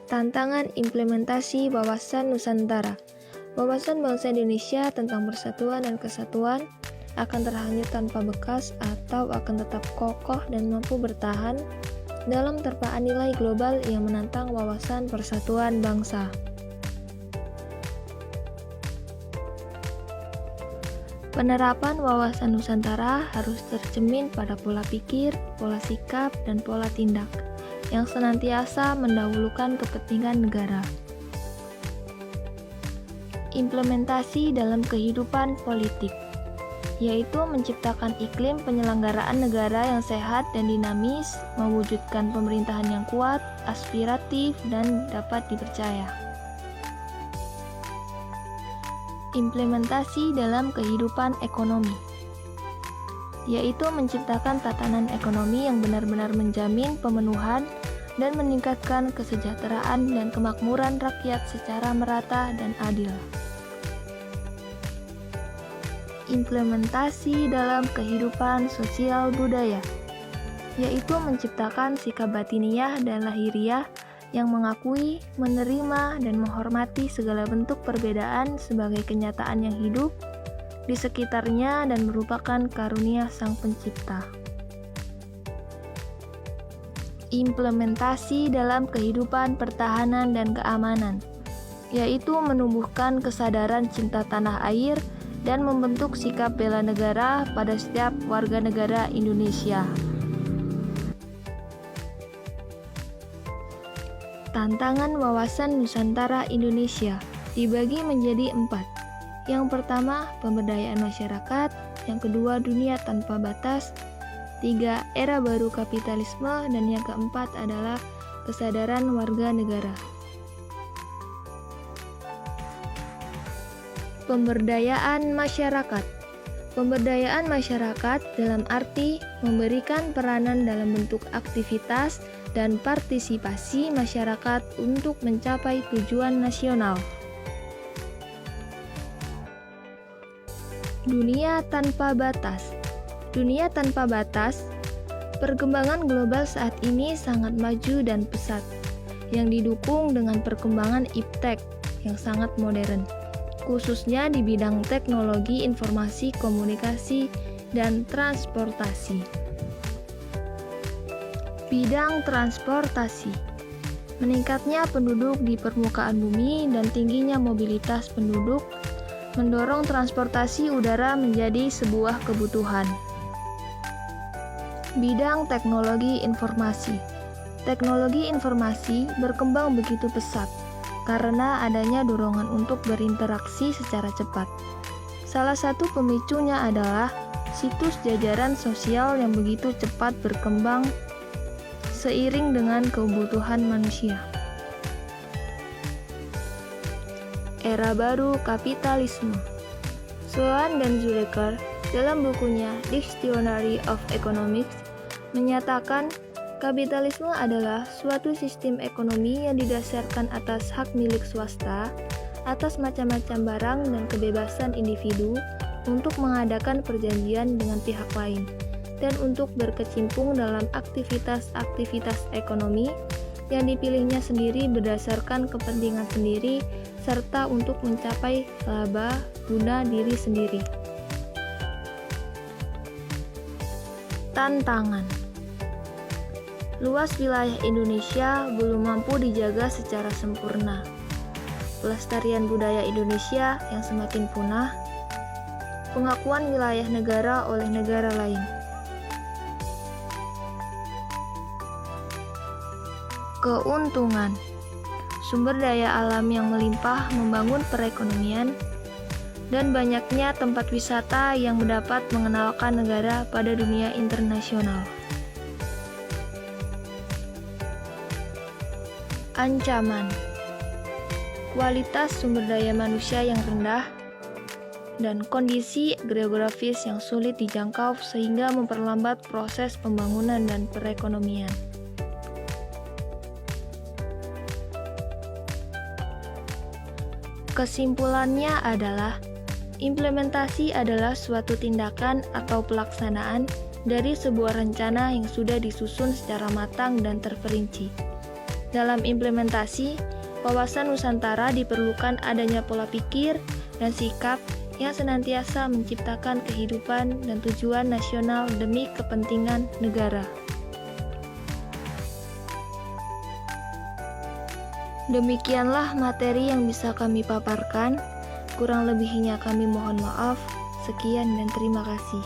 Tantangan implementasi Wawasan Nusantara. Wawasan bangsa Indonesia tentang persatuan dan kesatuan akan terhanyut tanpa bekas atau akan tetap kokoh dan mampu bertahan dalam terpaan nilai global yang menantang wawasan persatuan bangsa. Penerapan wawasan Nusantara harus tercermin pada pola pikir, pola sikap, dan pola tindak yang senantiasa mendahulukan kepentingan negara. Implementasi dalam kehidupan politik, yaitu menciptakan iklim penyelenggaraan negara yang sehat dan dinamis, mewujudkan pemerintahan yang kuat, aspiratif, dan dapat dipercaya. Implementasi dalam kehidupan ekonomi, yaitu menciptakan tatanan ekonomi yang benar-benar menjamin pemenuhan dan meningkatkan kesejahteraan dan kemakmuran rakyat secara merata dan adil. Implementasi dalam kehidupan sosial budaya, yaitu menciptakan sikap batiniah dan lahiriah yang mengakui, menerima, dan menghormati segala bentuk perbedaan sebagai kenyataan yang hidup di sekitarnya dan merupakan karunia Sang Pencipta. Implementasi dalam kehidupan pertahanan dan keamanan, yaitu menumbuhkan kesadaran cinta tanah air dan membentuk sikap bela negara pada setiap warga negara Indonesia. Tantangan wawasan Nusantara Indonesia dibagi menjadi 4. Yang pertama, pemberdayaan masyarakat. Yang kedua, dunia tanpa batas. 3. Era baru kapitalisme. Dan yang keempat adalah kesadaran warga negara. Pemberdayaan masyarakat. Pemberdayaan masyarakat dalam arti memberikan peranan dalam bentuk aktivitas dan partisipasi masyarakat untuk mencapai tujuan nasional. Dunia tanpa batas. Dunia tanpa batas, perkembangan global saat ini sangat maju dan pesat, yang didukung dengan perkembangan iptek yang sangat modern, khususnya di bidang teknologi informasi komunikasi dan transportasi. Bidang transportasi, meningkatnya penduduk di permukaan bumi dan tingginya mobilitas penduduk mendorong transportasi udara menjadi sebuah kebutuhan. Bidang teknologi informasi. Teknologi informasi berkembang begitu pesat karena adanya dorongan untuk berinteraksi secara cepat. Salah satu pemicunya adalah situs jajaran sosial yang begitu cepat berkembang seiring dengan kebutuhan manusia. Era baru kapitalisme. Sloan dan Zuleker dalam bukunya Dictionary of Economics menyatakan kapitalisme adalah suatu sistem ekonomi yang didasarkan atas hak milik swasta atas macam-macam barang dan kebebasan individu untuk mengadakan perjanjian dengan pihak lain dan untuk berkecimpung dalam aktivitas-aktivitas ekonomi yang dipilihnya sendiri berdasarkan kepentingan sendiri serta untuk mencapai laba guna diri sendiri. Tantangan. Luas wilayah Indonesia belum mampu dijaga secara sempurna. Pelestarian budaya Indonesia yang semakin punah, pengakuan wilayah negara oleh negara lain. Keuntungan. Sumber daya alam yang melimpah membangun perekonomian, dan banyaknya tempat wisata yang mendapat mengenalkan negara pada dunia internasional. Ancaman. Kualitas sumber daya manusia yang rendah dan kondisi geografis yang sulit dijangkau sehingga memperlambat proses pembangunan dan perekonomian. Kesimpulannya adalah, implementasi adalah suatu tindakan atau pelaksanaan dari sebuah rencana yang sudah disusun secara matang dan terperinci. Dalam implementasi, wawasan Nusantara diperlukan adanya pola pikir dan sikap yang senantiasa menciptakan kehidupan dan tujuan nasional demi kepentingan negara. Demikianlah materi yang bisa kami paparkan. Kurang lebihnya kami mohon maaf. Sekian dan terima kasih.